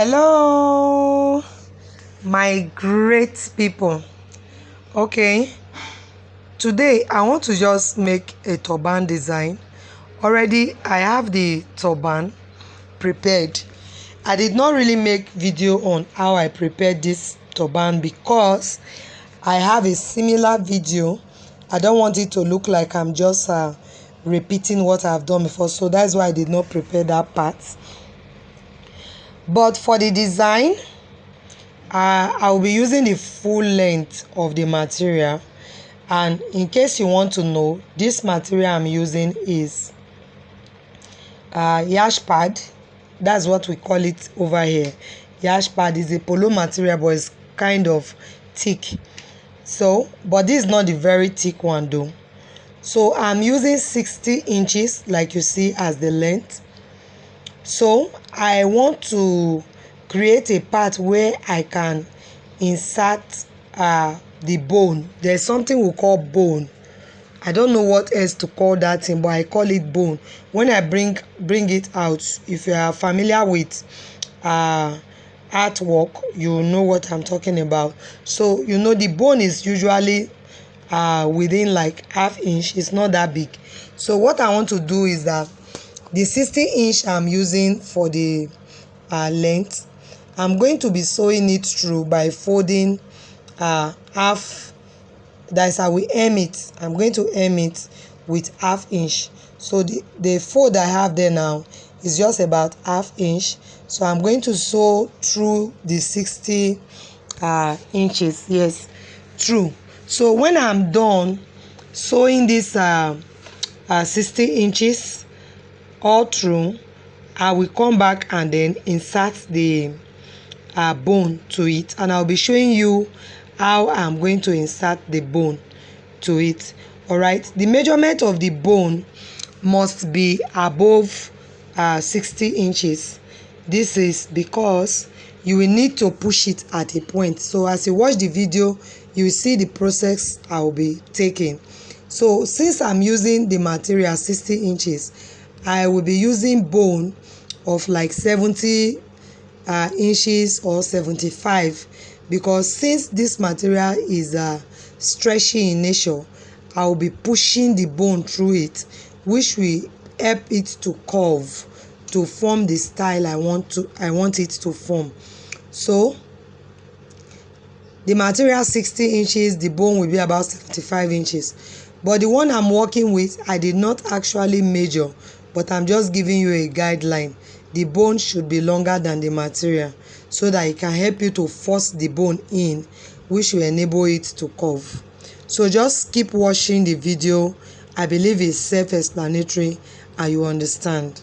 Hello, my great people. Okay, today I want to just make a turban design. Already I have the turban prepared. I did not really make video on how I prepared this turban because I have a similar video. I don't want it to look like I'm just repeating what I've done before, so that's why I did not prepare that part. But for the design, I'll be using the full length of the material, and in case you want to know, this material I'm using is yash pad. That's what we call it over here. Yash pad is a polo material, but it's kind of thick. So, but this is not the very thick one though. So I'm using 60 inches like you see as the length. So I want to create a part where I can insert the bone. There's something we call bone. I don't know what else to call that thing, but I call it bone. When I bring it out, if you are familiar with artwork, you know what I'm talking about. So you know the bone is usually within like half inch. It's not that big. So what I want to do is that the 60 inch I'm using for the length, I'm going to be sewing it through by folding half. That's how we hem it. I'm going to hem it with half inch. So the fold I have there now is just about half inch. So I'm going to sew through the 60 inches. Yes, through. So when I'm done sewing this 60 inches all through, I will come back and then insert the bone to it, and I'll be showing you how I'm going to insert the bone to it. All right, the measurement of the bone must be above 60 inches. This is because you will need to push it at a point. So as you watch the video, you will see the process I will be taking. So since I'm using the material 60 inches, I will be using bone of like 70 inches or 75, because since this material is stretchy in nature, I will be pushing the bone through it, which will help it to curve to form the style I want it to form. So the material 60 inches, the bone will be about 75 inches. But the one I'm working with, I did not actually measure, but I'm just giving you a guideline. The bone should be longer than the material so that it can help you to force the bone in, which will enable it to curve. So just keep watching the video. I believe it's self-explanatory and you understand.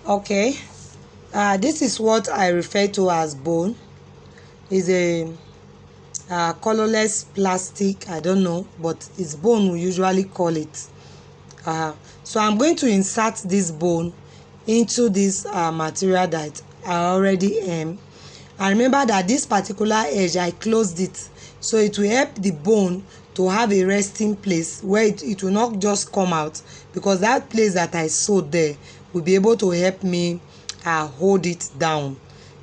Okay, this is what I refer to as bone. Is a colorless plastic, I don't know, but it's bone we usually call it. So I'm going to insert this bone into this material that I already am. And remember that this particular edge, I closed it, so it will help the bone to have a resting place where it will not just come out, because that place that I sewed there will be able to help me hold it down.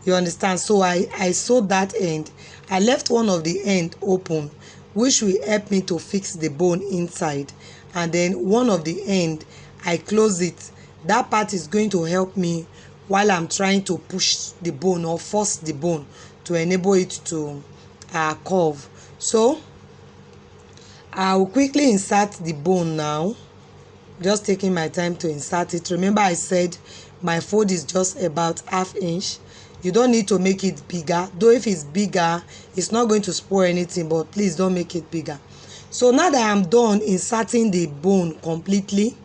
You understand? So I sewed that end. I left one of the end open, which will help me to fix the bone inside, and then one of the end I close it. That part is going to help me while I'm trying to push the bone or force the bone to enable it to curve. So I will quickly insert the bone now, just taking my time to insert it. Remember I said my fold is just about 1/2 inch. You don't need to make it bigger, though if it's bigger it's not going to spoil anything, but please don't make it bigger. So now that I'm done inserting the bone completely,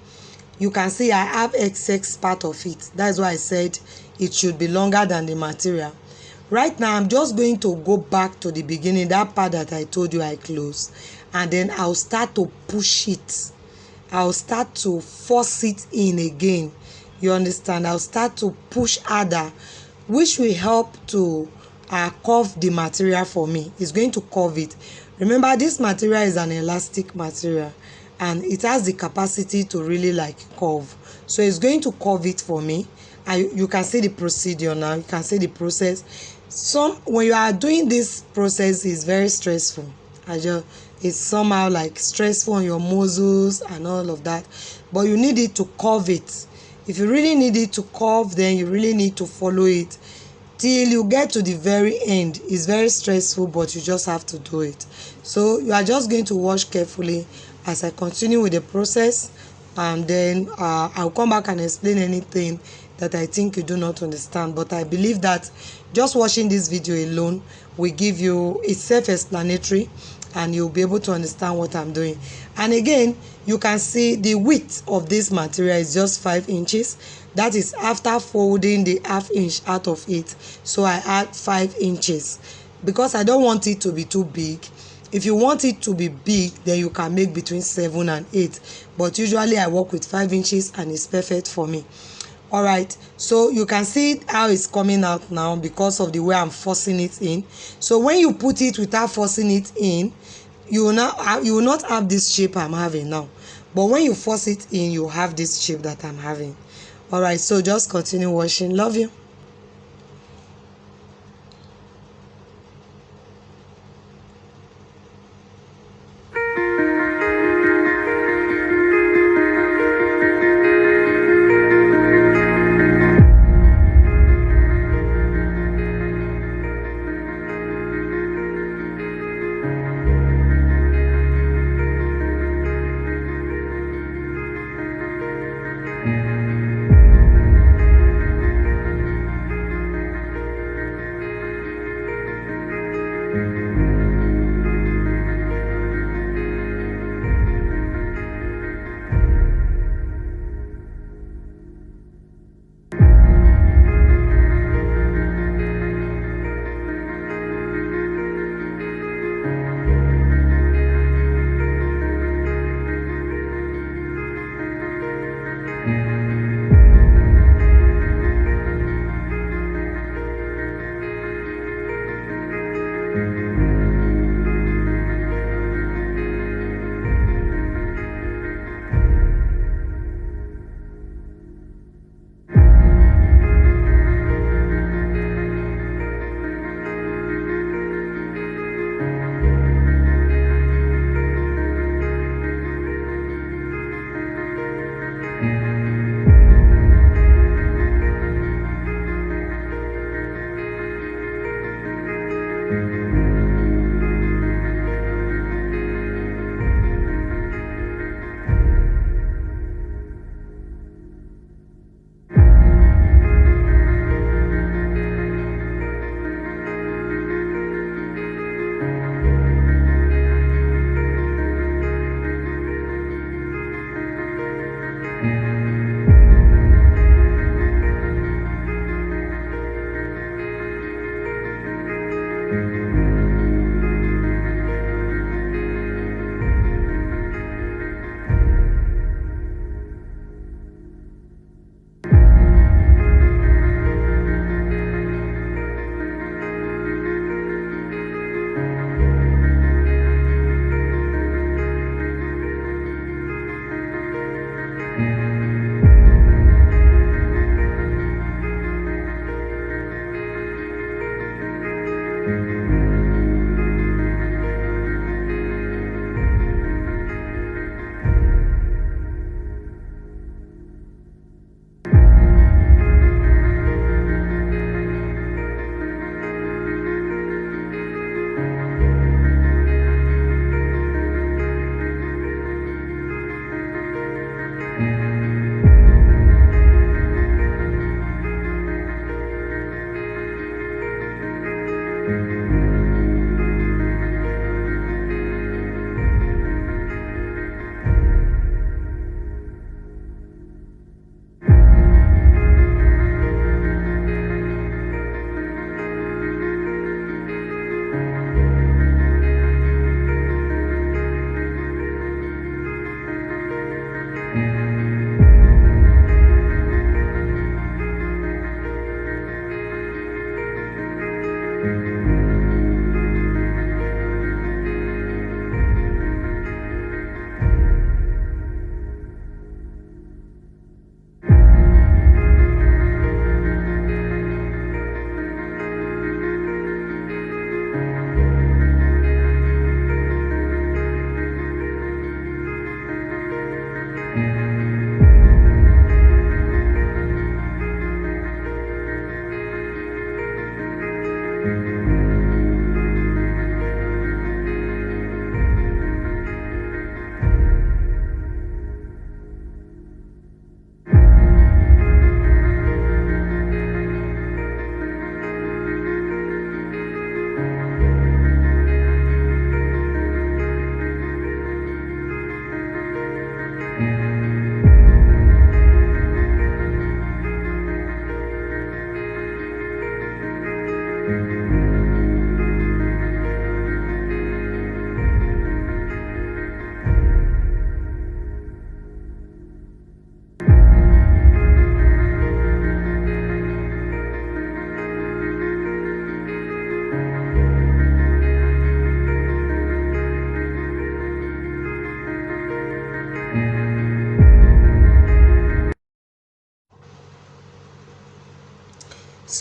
you can see I have excess part of it. That's why I said it should be longer than the material. Right now I'm just going to go back to the beginning, that part that I told you I closed, and then I'll start to push it. I'll start to force it in again. You understand? I'll start to push harder, which will help to curve the material for me. It's going to curve it. Remember, this material is an elastic material and it has the capacity to really like curve. So it's going to curve it for me. And you can see the procedure now. You can see the process. When you are doing this process, is very stressful. It's somehow like stressful on your muscles and all of that, but you need it to curve it. If you really need it to curve, then you really need to follow it till you get to the very end. It's very stressful, but you just have to do it. So you are just going to watch carefully as I continue with the process, and then I'll come back and explain anything that I think you do not understand. But I believe that just watching this video alone will give you, it's self-explanatory, and you'll be able to understand what I'm doing. And again, you can see the width of this material is just 5 inches. That is after folding the 1/2 inch out of it. So I add 5 inches because I don't want it to be too big. If you want it to be big, then you can make between 7 and 8, but usually I work with 5 inches and it's perfect for me. All right, so you can see how it's coming out now because of the way I'm forcing it in. So when you put it without forcing it in, you will not have this shape I'm having now, but when you force it in, you have this shape that I'm having. All right, so just continue watching. Love you.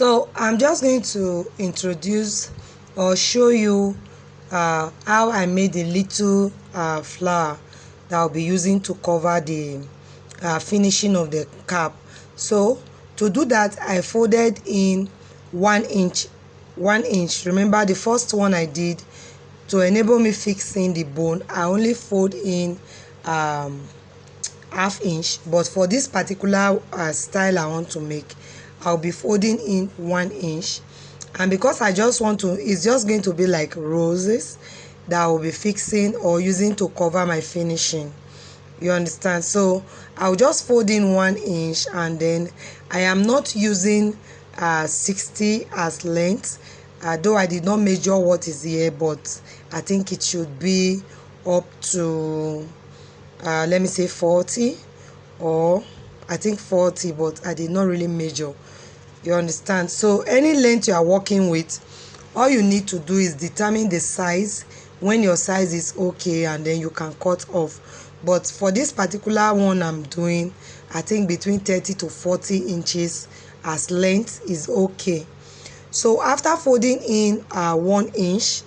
So I'm just going to introduce or show you how I made a little flower that I'll be using to cover the finishing of the cap. So to do that, I folded in 1 inch. Remember the first one I did, to enable me fixing the bone, I only fold in ½ inch, but for this particular style I want to make, I'll be folding in 1 inch. And because I just want to, it's just going to be like roses that I will be fixing or using to cover my finishing, you understand? So I'll just fold in 1 inch, and then I am not using 60 as length, though I did not measure what is here, but I think it should be up to let me say 40, or I think 40, but I did not really measure, you understand? So any length you are working with, all you need to do is determine the size. When your size is okay, and then you can cut off. But for this particular one I'm doing, I think between 30 to 40 inches as length is okay. So after folding in 1 inch,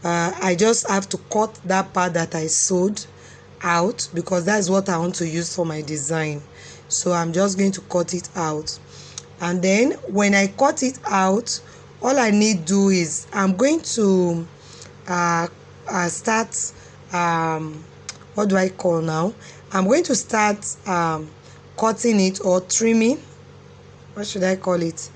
I just have to cut that part that I sewed out, because that's what I want to use for my design. So I'm just going to cut it out, and then when I cut it out, all I need do is I'm going to start what do I call now, I'm going to start cutting it or trimming, what should I call it,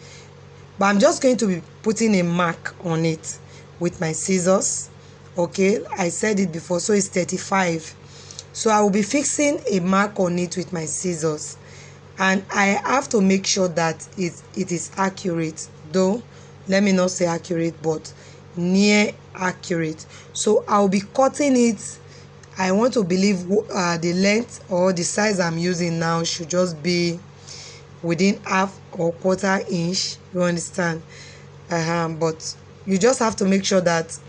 but I'm just going to be putting a mark on it with my scissors. Okay, I said it before, so it's 35, so I will be fixing a mark on it with my scissors, and I have to make sure that it is accurate, though let me not say accurate, but near accurate. So I'll be cutting it. I want to believe the length or the size I'm using now should just be within ½ or ¼ inch, you understand? But you just have to make sure that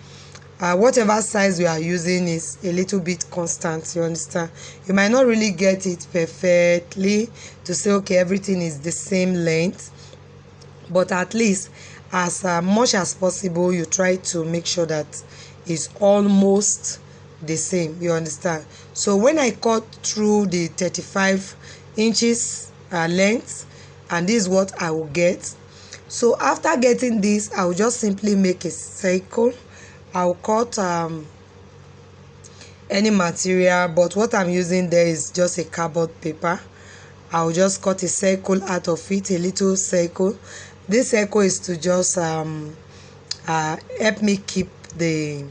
whatever size you are using is a little bit constant, you understand? You might not really get it perfectly to say okay everything is the same length, but at least as much as possible you try to make sure that it's almost the same, you understand? So when I cut through the 35 inches length, and this is what I will get. So after getting this, I will just simply make a circle. I'll cut any material, but what I'm using there is just a cardboard paper. I'll just cut a circle out of it, a little circle. This circle is to just help me keep the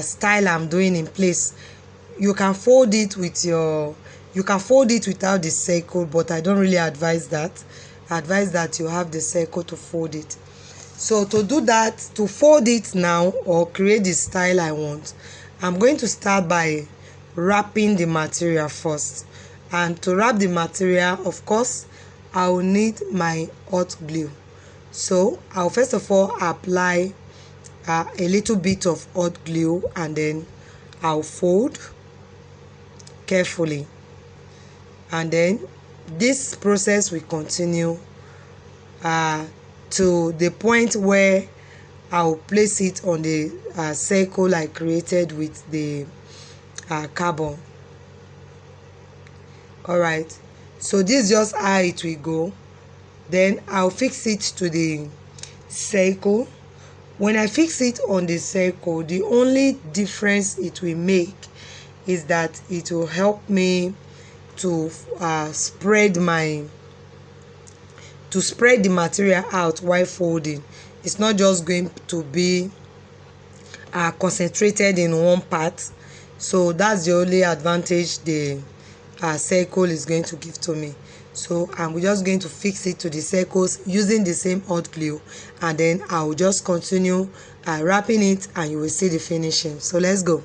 style I'm doing in place. You can fold it with your, you can fold it without the circle, but I don't really advise that. I advise that you have the circle to fold it. So to do that, to fold it now or create the style I want, I'm going to start by wrapping the material first. And to wrap the material, of course, I will need my hot glue. So I'll first of all apply a little bit of hot glue, and then I'll fold carefully, and then this process will continue to the point where I'll place it on the circle I created with the carbon. Alright, so this is just how it will go. Then I'll fix it to the circle. When I fix it on the circle, the only difference it will make is that it will help me to spread the material out while folding. It's not just going to be concentrated in one part. So that's the only advantage the circle is going to give to me. So I'm just going to fix it to the circles using the same hot glue, and then I'll just continue wrapping it, and you will see the finishing. So let's go.